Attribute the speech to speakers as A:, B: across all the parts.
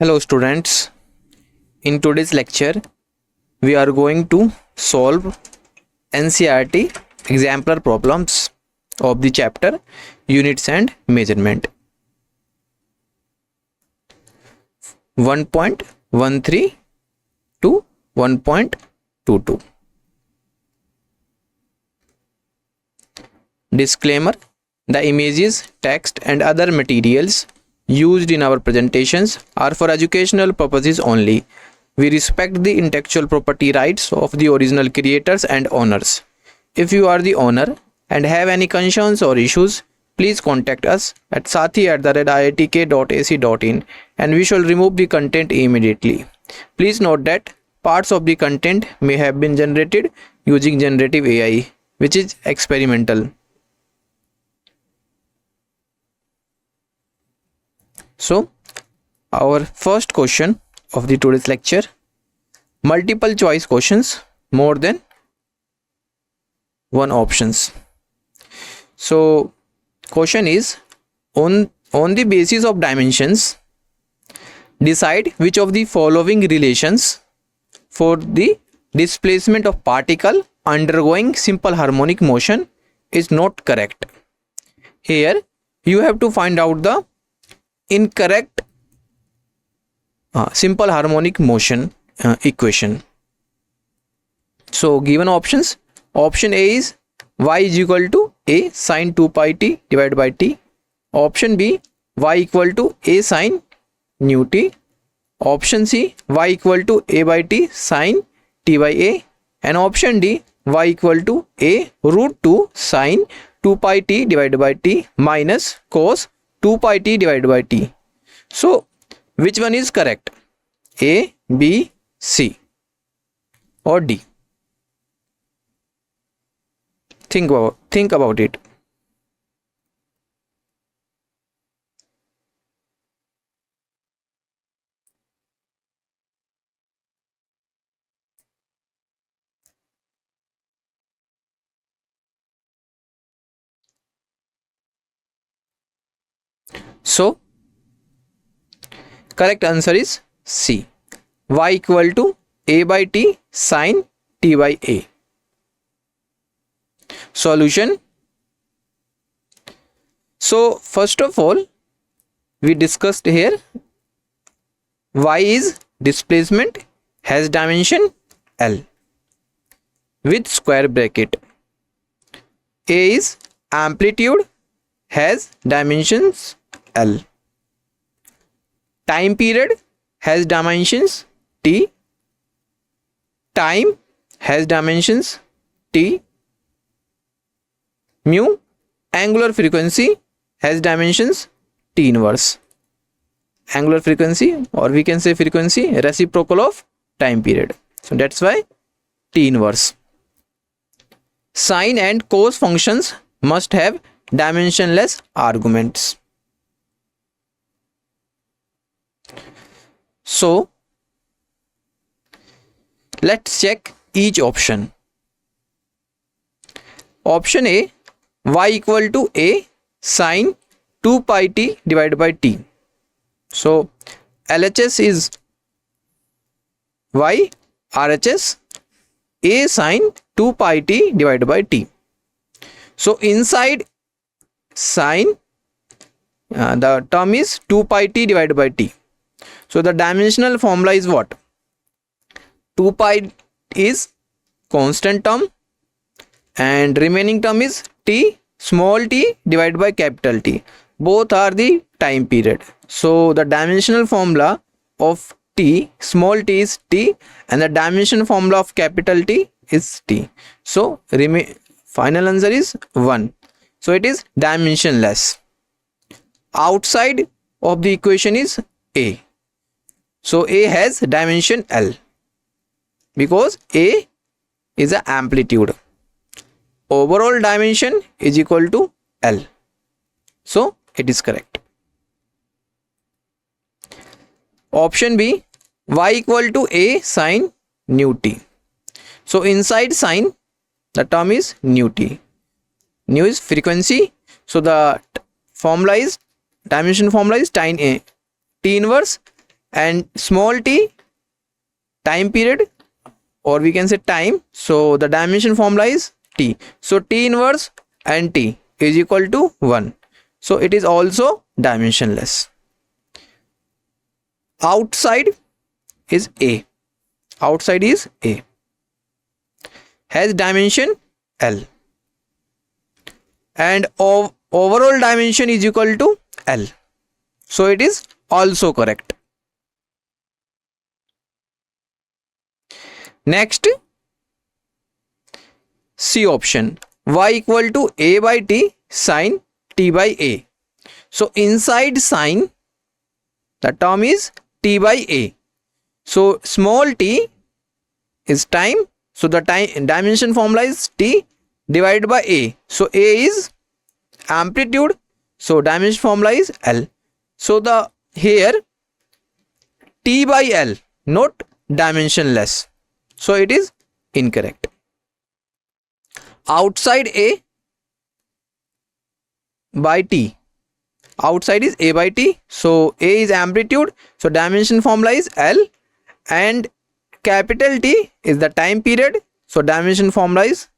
A: Hello students, in today's lecture we are going to solve NCERT exemplar problems of the chapter Units and Measurement 1.13 to 1.22. Disclaimer: the images, text and other materials used in our presentations are for educational purposes only. We respect the intellectual property rights of the original creators and owners. If you are the owner and have any concerns or issues, please contact us at sathi@iitk.ac.in and we shall remove the content immediately. Please note that parts of the content may have been generated using generative AI, which is experimental. So, our first question of the today's lecture: multiple choice questions, more than one options. So, question is on the basis of dimensions, decide which of the following relations for the displacement of particle undergoing simple harmonic motion is not correct. Here you have to find out the incorrect simple harmonic motion equation. So given options: option A is y is equal to a sine 2 pi t divided by t, option B y equal to a sine nu t, option C y equal to a by t sine t by a, and option D y equal to a root 2 sine 2 pi t divided by t minus cos 2 pi t divided by t. So which one is correct? A, B, C or D? Think about it. So correct answer is C, y equal to a by t sine t by a. Solution: so first of all we discussed here y is displacement, has dimension L with square bracket, a is amplitude, has dimensions L, time period has dimensions t, time has dimensions t, mu angular frequency has dimensions t inverse. Angular frequency, or we can say frequency reciprocal of time period, so that's why t inverse. Sine and cos functions must have dimensionless arguments. So let's check each option. Option A, y equal to a sine 2 pi t divided by t. So LHS is y, RHS a sine 2 pi t divided by t. So inside sine the term is 2 pi t divided by t. So the dimensional formula is what? 2 pi is constant term and remaining term is t small t divided by capital T. Both are the time period. So the dimensional formula of t small t is t and the dimension formula of capital T is t. So final answer is 1. So it is dimensionless. Outside of the equation is a. So a has dimension L because a is an amplitude. Overall dimension is equal to L. So it is correct. Option B, y equal to a sine nu t. So inside sine the term is nu t. Nu is frequency. So the formula is dimension formula is tan a t inverse and small t time period, or we can say time. So the dimension formula is t. So t inverse and t is equal to 1. So it is also dimensionless. Outside is A. Outside is A. Has dimension L. And overall dimension is equal to L. So it is also correct. Next, C option. Y equal to A by T sin T by A. So inside sin, the term is T by A. So small t is time. So the time dimension formula is T divided by A. So A is amplitude. So dimension formula is L. So the here T by L, not dimensionless. So it is incorrect. Outside A by T. Outside is A by T. So A is amplitude. So dimension formula is L. And capital T is the time period. So dimension formula is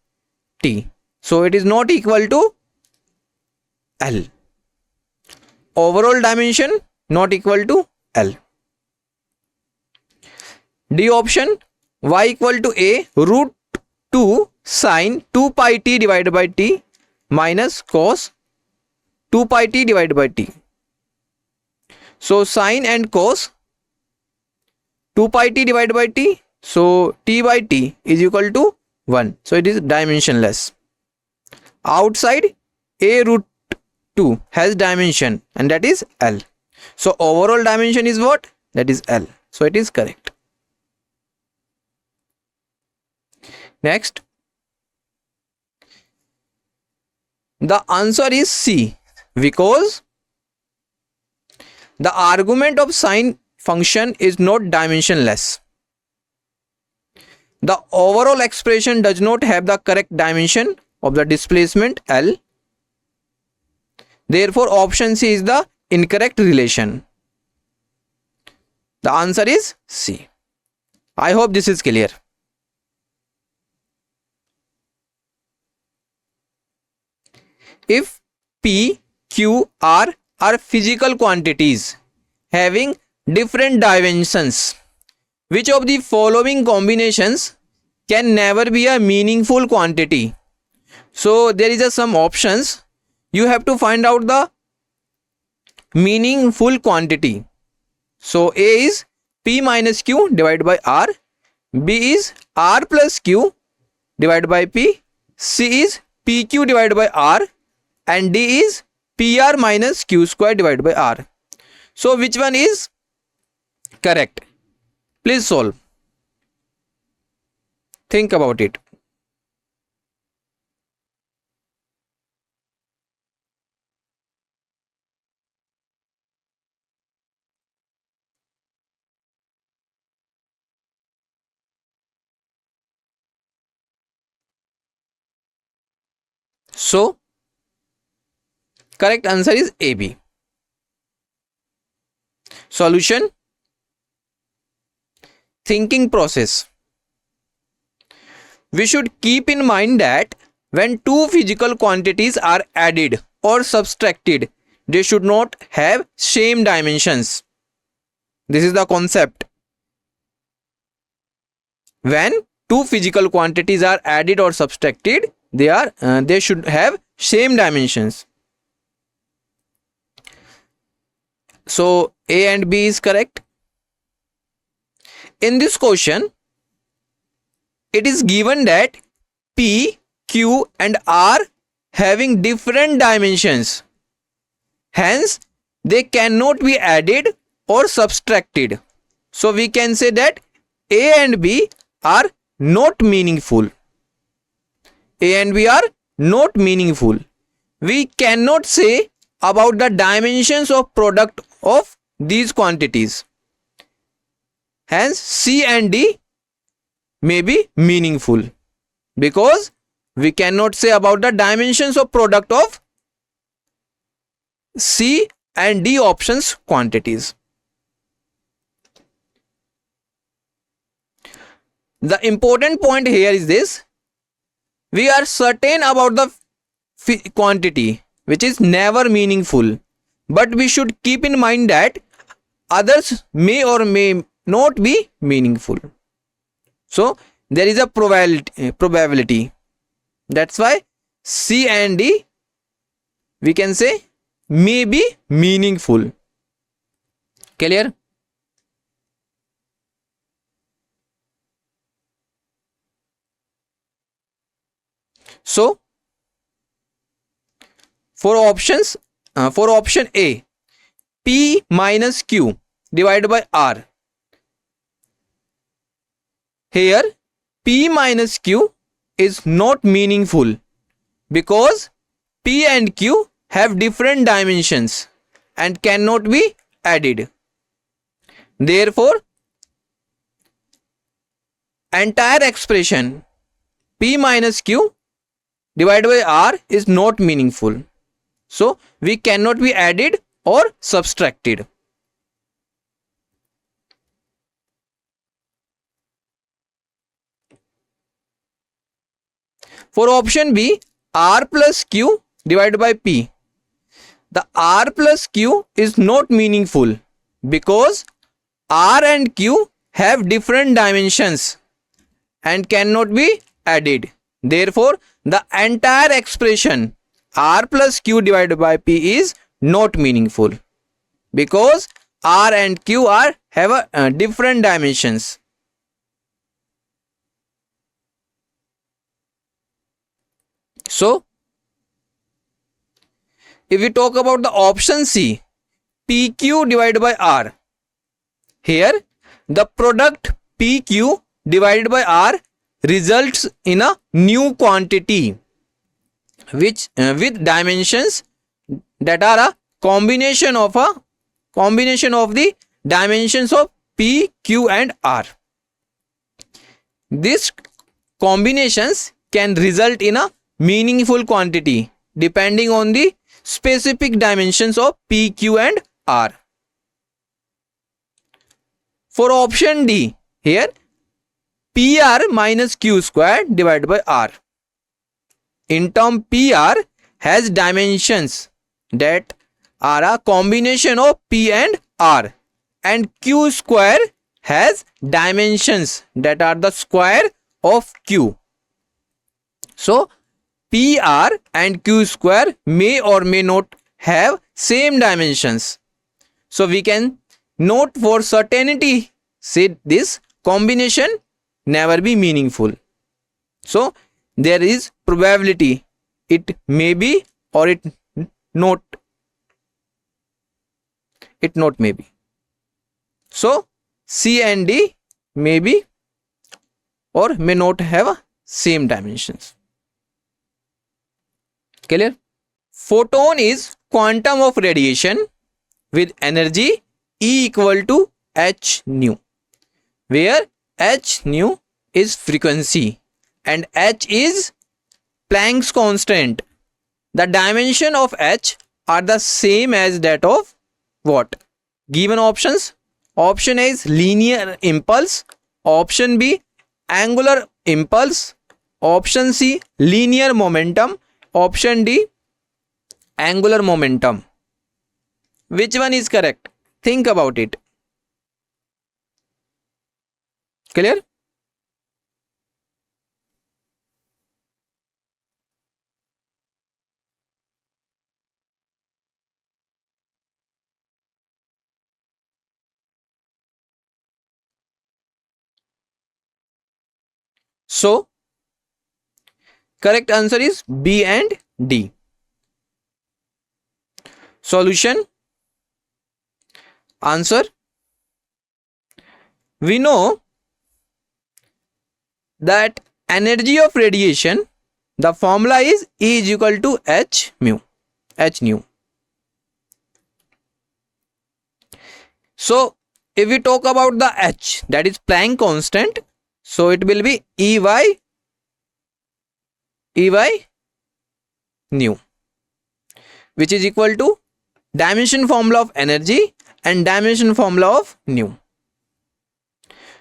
A: T. So it is not equal to L. Overall dimension not equal to L. D option. Y equal to A root 2 sin 2 pi t divided by t minus cos 2 pi t divided by t. So sin and cos 2 pi t divided by t. So t by t is equal to 1. So it is dimensionless. Outside A root 2 has dimension, and that is L. So overall dimension is what? That is L. So it is correct. Next, the answer is C, because the argument of sine function is not dimensionless. The overall expression does not have the correct dimension of the displacement L. Therefore, option C is the incorrect relation. The answer is C. I hope this is clear. If P, Q, R are physical quantities having different dimensions, which of the following combinations can never be a meaningful quantity? So there is some options. You have to find out the meaningful quantity. So A is P minus Q divided by R, B is R plus Q divided by P, C is PQ divided by R, and D is PR minus Q square divided by R. So which one is correct? Please solve. Think about it. So correct answer is AB. Solution. Thinking process. We should keep in mind that when two physical quantities are added or subtracted, they should not have same dimensions. This is the concept. When two physical quantities are added or subtracted, they should have same dimensions. So A and B is correct. In this question, it is given that P, Q and R having different dimensions. Hence, they cannot be added or subtracted. So we can say that A and B are not meaningful. A and B are not meaningful. We cannot say about the dimensions of product of these quantities. Hence, C and D may be meaningful, because we cannot say about the dimensions of product of C and D options quantities. the important point here is this: we are certain about the quantity, which is never meaningful, but we should keep in mind that others may or may not be meaningful. So there is a probability. That's why C and D, we can say, may be meaningful. Clear? So for options, for option A, P minus Q divided by R. Here P minus Q is not meaningful because P and Q have different dimensions and cannot be added. Therefore, entire expression P minus Q divided by R is not meaningful. So we cannot be added or subtracted. For option B, R plus Q divided by P. The R plus Q is not meaningful because R and Q have different dimensions and cannot be added. Therefore, the entire expression R plus Q divided by P is not meaningful because R and Q have different dimensions. So if we talk about the option C, PQ divided by R, here the product PQ divided by R results in a new quantity which with dimensions that are a combination of the dimensions of P, Q and R. These combinations can result in a meaningful quantity depending on the specific dimensions of P, Q and R. For option D, here PR minus Q square divided by R. In term, PR has dimensions that are a combination of P and R, and Q square has dimensions that are the square of Q. So PR and Q square may or may not have same dimensions. So we can note for certainty say this combination never be meaningful. So there is probability it may be or it not may be. So C and D may be or may not have same dimensions. Clear? Photon is quantum of radiation with energy E equal to h nu, where h nu is frequency and h is Planck's constant. The dimension of h are the same as that of what? Given options: option A is linear impulse, option B angular impulse, option C linear momentum, option D angular momentum. Which one is correct? Think about it. Clear? So correct answer is B and D. Solution. Answer. We know that energy of radiation, the formula is E is equal to h nu. So if we talk about the h, that is Planck constant, so it will be E by nu, which is equal to dimension formula of energy and dimension formula of nu.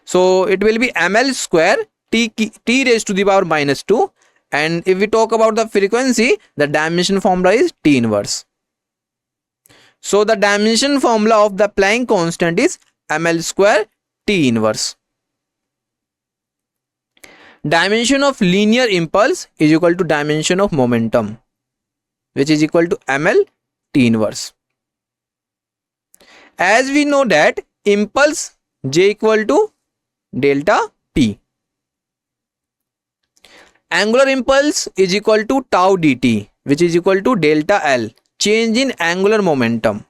A: So it will be ml square t raised to the power minus 2. And if we talk about the frequency, the dimension formula is T inverse. So the dimension formula of the Planck constant is ml square T inverse. Dimension of linear impulse is equal to dimension of momentum, which is equal to ml T inverse. As we know that impulse J equal to delta P. Angular impulse is equal to tau dt, which is equal to delta L, change in angular momentum,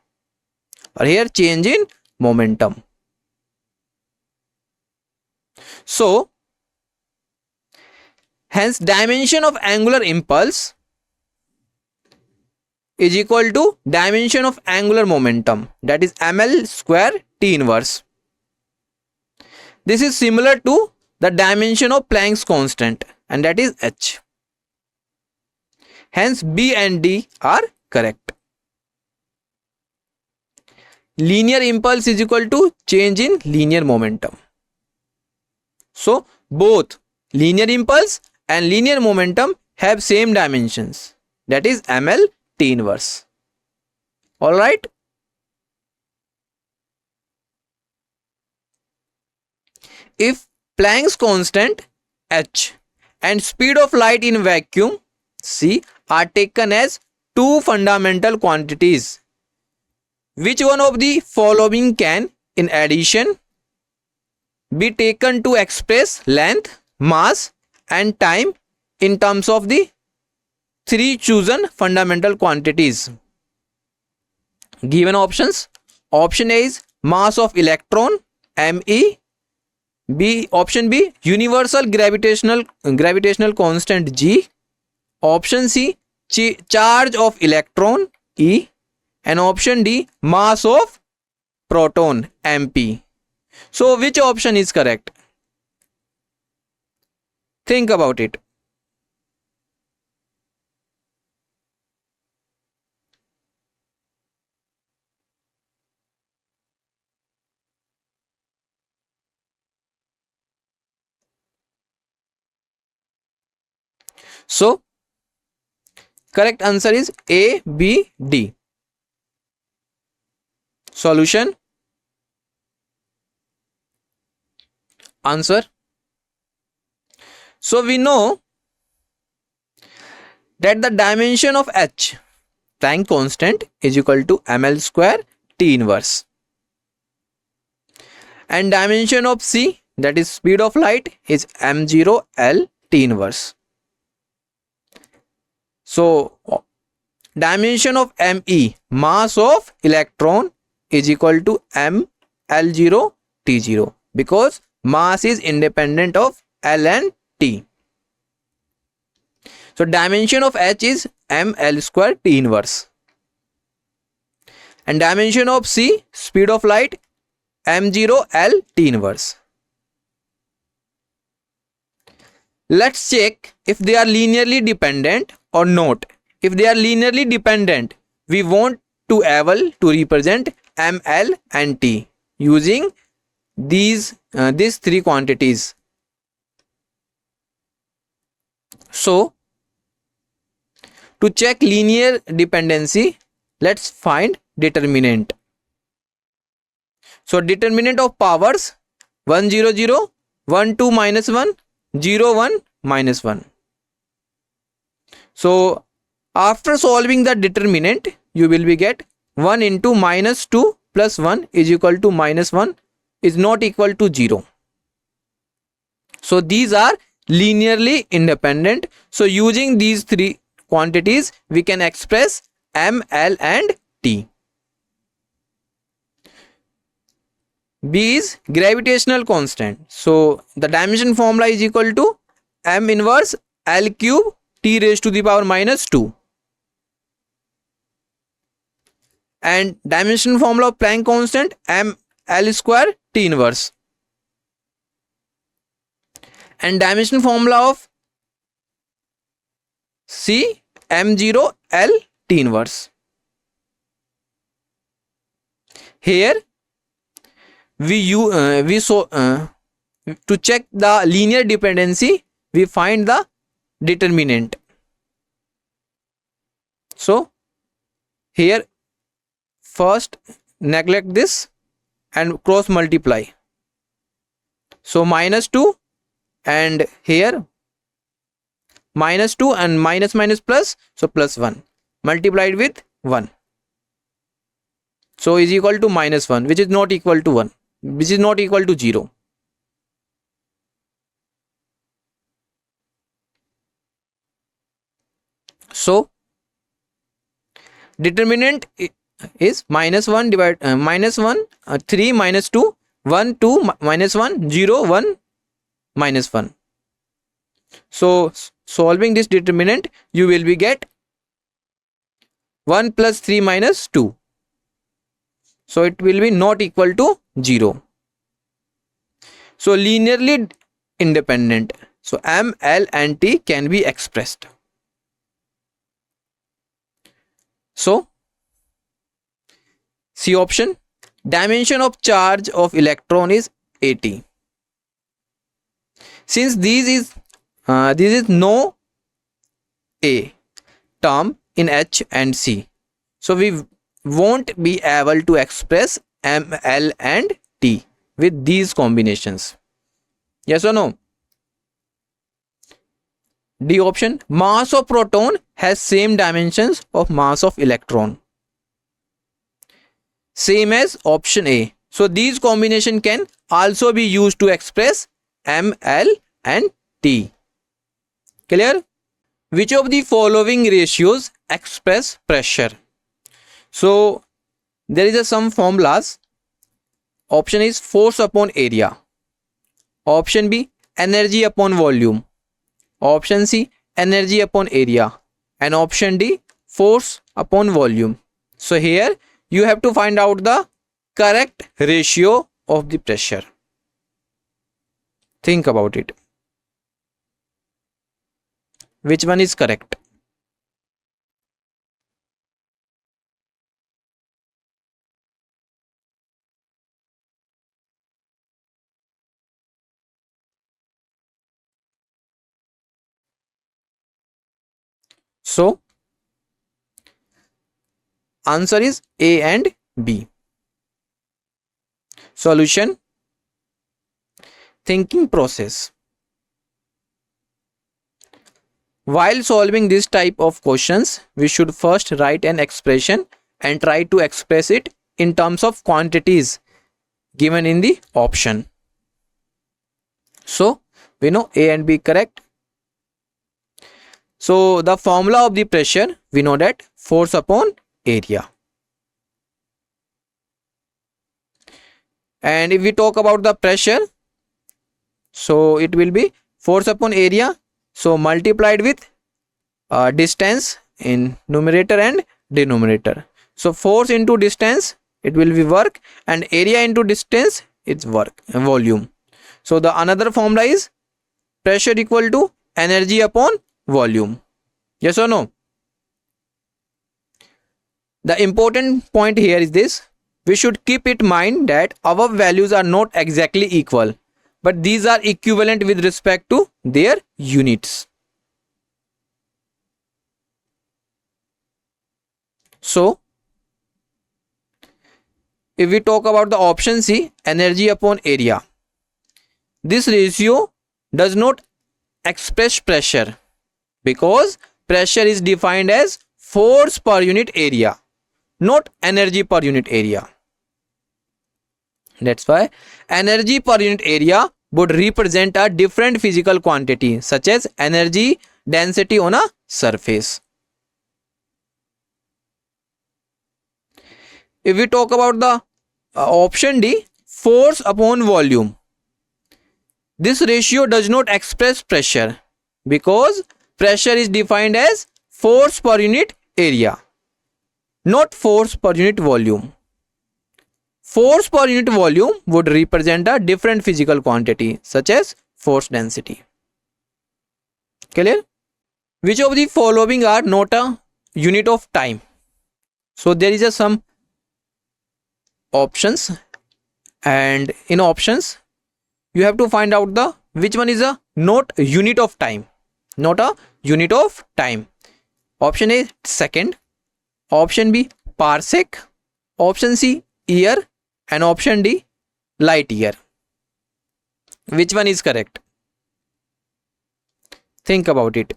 A: or here change in momentum. So hence dimension of angular impulse is equal to dimension of angular momentum, that is ml square T inverse. This is similar to the dimension of Planck's constant, and that is h. Hence B and D are correct. Linear impulse is equal to change in linear momentum. So both linear impulse and linear momentum have same dimensions, that is ml T inverse. Alright. If Planck's constant h and speed of light in vacuum c are taken as two fundamental quantities, which one of the following can in addition be taken to express length, mass and time in terms of the three chosen fundamental quantities? Given options. Option A is mass of electron me. Option B, universal gravitational constant G. Option C, charge of electron E. And option D, mass of proton MP. So which option is correct? Think about it. So correct answer is A, B, D. Solution. Answer. So we know that the dimension of h, Planck constant, is equal to ml square T inverse, and dimension of c, that is speed of light, is m0 L T inverse. So dimension of me, mass of electron, is equal to m L0 T0, because mass is independent of L and T. So dimension of h is ml square T inverse, and dimension of c, speed of light, m0 L T inverse. Let's check if they are linearly dependent or not. If they are linearly dependent, we want to able to represent ml and t using these three quantities. So to check linear dependency, let's find determinant. So determinant of powers 1 0 0, 1 2 minus 1, 0 1 minus 1. So after solving the determinant, you will be get 1 into minus 2 plus 1 is equal to minus 1 is not equal to 0. So these are linearly independent. So using these three quantities, we can express m, L and T. B is gravitational constant. So the dimension formula is equal to m inverse L cube T raised to the power minus 2. And dimension formula of Planck constant m L square T inverse. And dimension formula of C m0 L T inverse. Here we to check the linear dependency, we find the determinant. So here first neglect this and cross multiply. So -2 and here -2 and minus plus, so +1 multiplied with 1. So is equal to -1, which is not equal to 1, which is not equal to 0. So determinant is -1 divided -1 3 -2 1 2 -1 0 1 -1. So solving this determinant, you will be get 1 plus 3 minus 2. So it will be not equal to 0. So linearly independent. So M, L and T can be expressed. So C option, dimension of charge of electron is 80. Since this is no A term in H and C, so we won't be able to express M, L and T with these combinations. Yes or no? D option, mass of proton has same dimensions of mass of electron, same as option A. So these combination can also be used to express M, L and T. Clear? Which of the following ratios express pressure? So there is some formulas. Option is force upon area. Option B, energy upon volume. Option C, energy upon area. And option D, force upon volume. So here you have to find out the correct ratio of the pressure. Think about it. Which one is correct? So answer is A and B. Solution, thinking process. While solving this type of questions, we should first write an expression and try to express it in terms of quantities given in the option. So we know A and B correct. So the formula of the pressure, we know that force upon area. And if we talk about the pressure, so it will be force upon area, so multiplied with distance in numerator and denominator. So force into distance, it will be work, and area into distance, it's work, volume. So the another formula is pressure equal to energy upon volume. Yes or no? The important point here is this: we should keep in mind that our values are not exactly equal, but these are equivalent with respect to their units. So if we talk about the option C, energy upon area, this ratio does not express pressure because pressure is defined as force per unit area, not energy per unit area. That's why energy per unit area would represent a different physical quantity, such as energy density on a surface. If we talk about the option D, force upon volume, this ratio does not express pressure because pressure is defined as force per unit area, not force per unit volume. Force per unit volume would represent a different physical quantity, such as force density. Clear? Which of the following are not a unit of time? So there is some options, and in options you have to find out the which one is a not unit of time, not a unit of time. Option A second, option B parsec, option C year, and option D light year. Which one is correct? Think about it.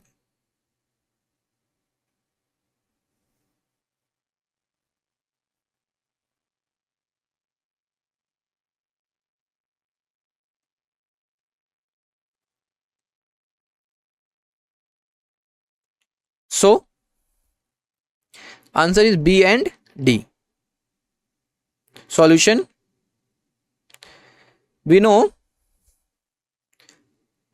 A: So answer is B and D. Solution. We know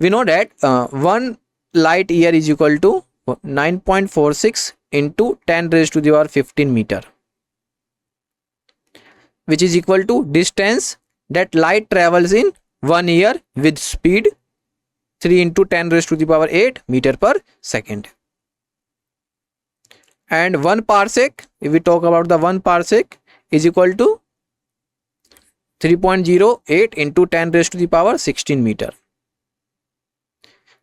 A: that 1 light year is equal to 9.46 into 10 raised to the power 15 meter, which is equal to distance that light travels in 1 year with speed 3 into 10 raised to the power 8 meter per second. And 1 parsec, if we talk about the 1 parsec, is equal to 3.08 into 10 raised to the power 16 meter,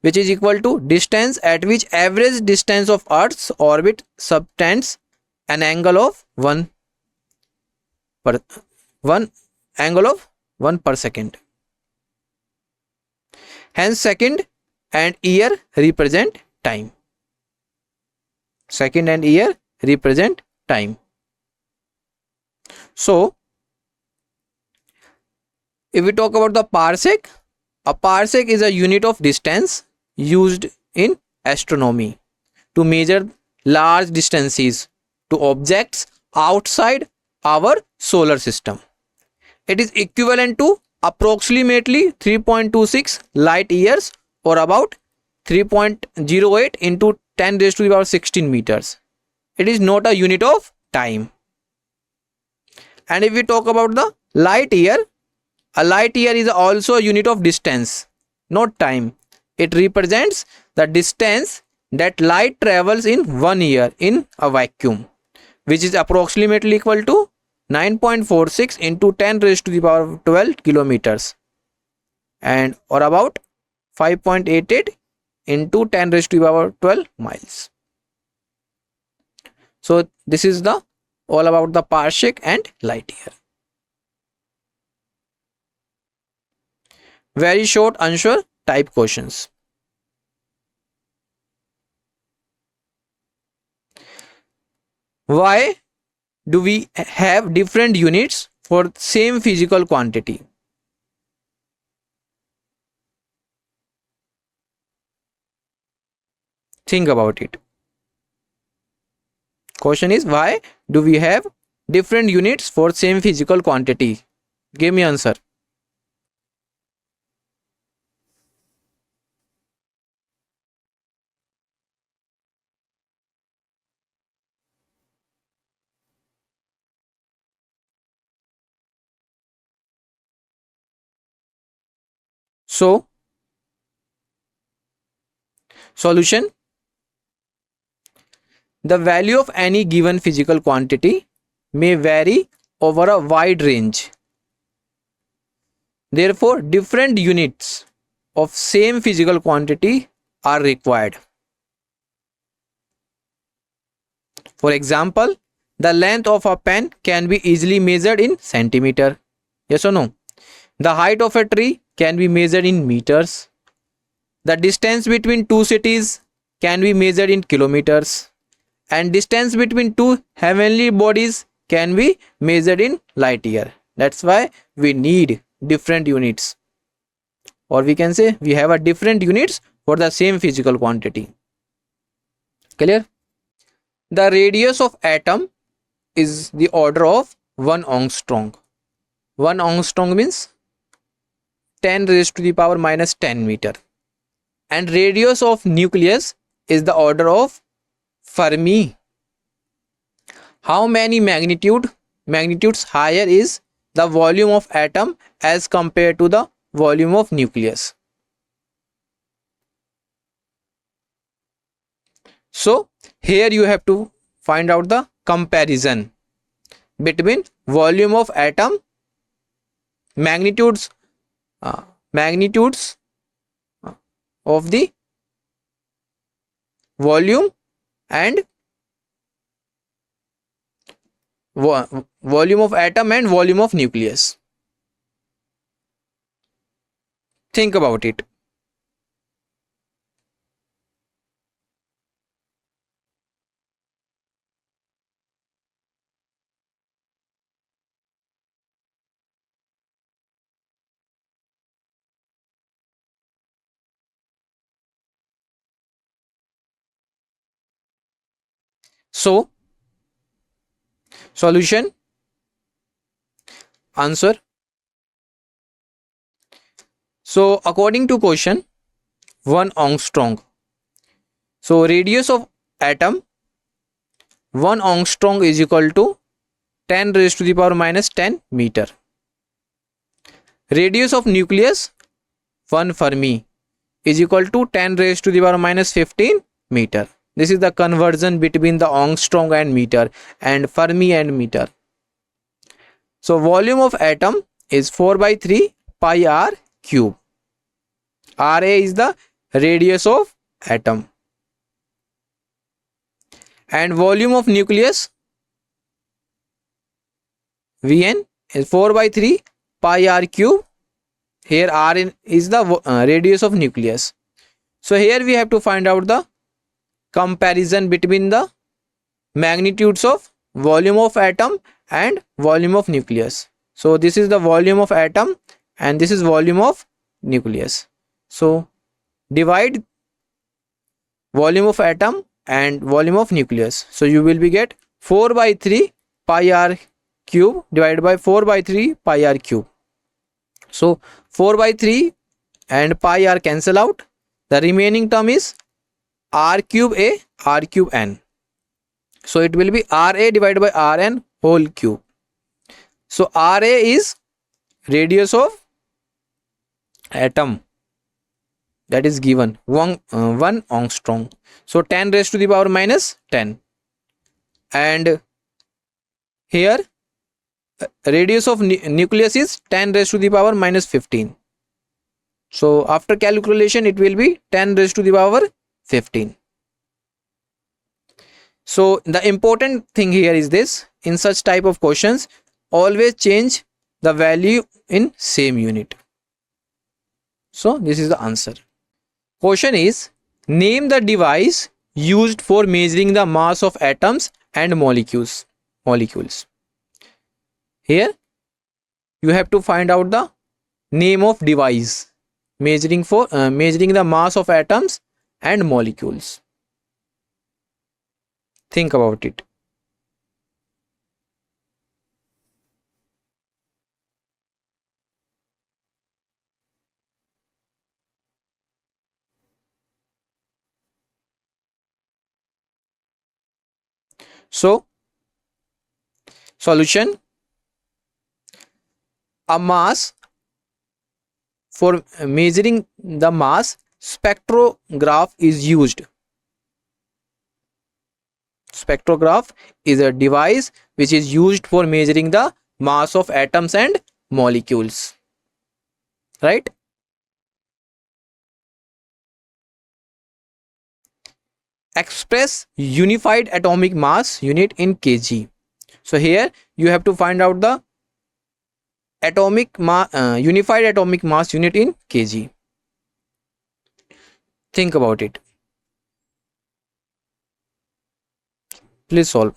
A: which is equal to distance at which average distance of Earth's orbit subtends an angle of 1 per second. Hence second and year represent time. Second and year represent time. So if we talk about the parsec, a parsec is a unit of distance used in astronomy to measure large distances to objects outside our solar system. It is equivalent to approximately 3.26 light years, or about 3.08 into 10 raised to the power 16 meters. It is not a unit of time. And if we talk about the light year, a light year is also a unit of distance, not time. It represents the distance that light travels in 1 year in a vacuum, which is approximately equal to 9.46 into 10 raised to the power 12 kilometers, and or about 5.88 into 10 raised to the power 12 miles. So this is the all about the parsec and light year. Very short answer type questions. Why do we have different units for same physical quantity? Think about it. Question is, why do we have different units for same physical quantity? Give me answer. So solution. The value of any given physical quantity may vary over a wide range. Therefore, different units of same physical quantity are required. For example, the length of a pen can be easily measured in centimeter. Yes or no? The height of a tree can be measured in meters. The distance between two cities can be measured in kilometers. And distance between two heavenly bodies can be measured in light year. That's why we need different units, or we can say we have a different units for the same physical quantity. Clear? The radius of atom is the order of 1 angstrom. 1 angstrom means 10 raised to the power minus 10 meter. And radius of nucleus is the order of Fermi. How many magnitudes higher is the volume of atom as compared to the volume of nucleus? So here you have to find out the comparison between volume of atom, magnitudes magnitudes of the volume and volume of atom and volume of nucleus. Think about it. So, solution, answer. So, according to question, 1 angstrom. So, radius of atom 1 angstrom is equal to 10 raised to the power minus 10 meter. Radius of nucleus 1 Fermi is equal to 10 raised to the power minus 15 meter. This is the conversion between the angstrom and meter and Fermi and meter. So volume of atom is 4 by 3 pi r cube. Ra is the radius of atom. And volume of nucleus Vn is 4 by 3 pi r cube. Here Rn is the radius of nucleus. So here we have to find out the comparison between the magnitudes of volume of atom and volume of nucleus. So this is the volume of atom and this is volume of nucleus. So divide volume of atom and volume of nucleus. So you will be get 4 by 3 pi r cube divided by 4 by 3 pi r cube. So 4 by 3 and pi r cancel out. The remaining term is r cube a r cube n. So it will be Ra divided by Rn whole cube. So Ra is radius of atom, that is given 1 angstrom. So 10 raised to the power minus 10. And here radius of nucleus is 10 raised to the power minus 15. So after calculation it will be 10 raised to the power 15. So the important thing here is this: in such type of questions, always change the value in same unit. So this is the answer. Question is, name the device used for measuring the mass of atoms and molecules. Here you have to find out the name of device measuring the mass of atoms and molecules. Think about it. So solution: a mass, for measuring the mass, spectrograph is used. Spectrograph is a device which is used for measuring the mass of atoms and molecules, right? Express unified atomic mass unit in kg. So here you have to find out the unified atomic mass unit in kg. Think about it. Please solve.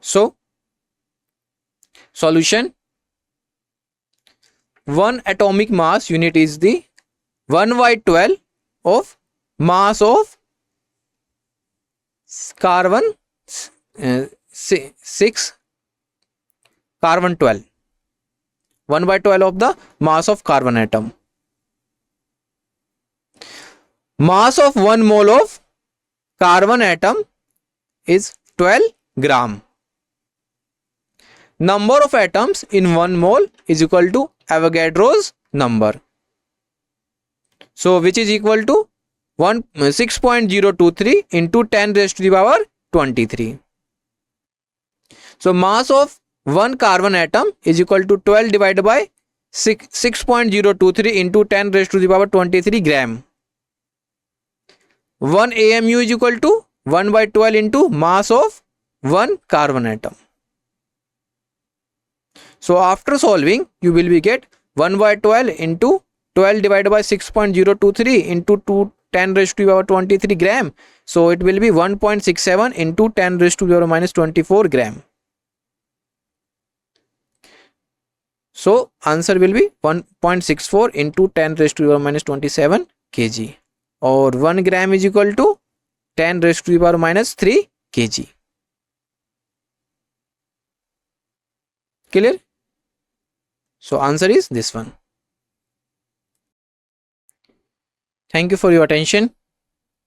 A: So solution: 1 atomic mass unit is the 1 by 12 of mass of carbon 6 carbon 12. 1 by 12 of the mass of carbon atom. Mass of 1 mole of carbon atom is 12 gram. Number of atoms in 1 mole is equal to Avogadro's number. So which is equal to 6.023 into 10 raised to the power 23. So mass of one carbon atom is equal to 12 divided by 6.023 into 10 raised to the power 23 gram. 1 AMU is equal to 1 by 12 into mass of one carbon atom. So after solving, you will be get 1 by 12 into 12 divided by 6.023 into 10 raised to the power 23 gram. So it will be 1.67 into 10 raised to the power minus 24 gram. So answer will be 1.64 into 10 raised to the power minus 27 kg, or 1 gram is equal to 10 raised to the power minus 3 kg. Clear? So answer is this one. Thank you for your attention.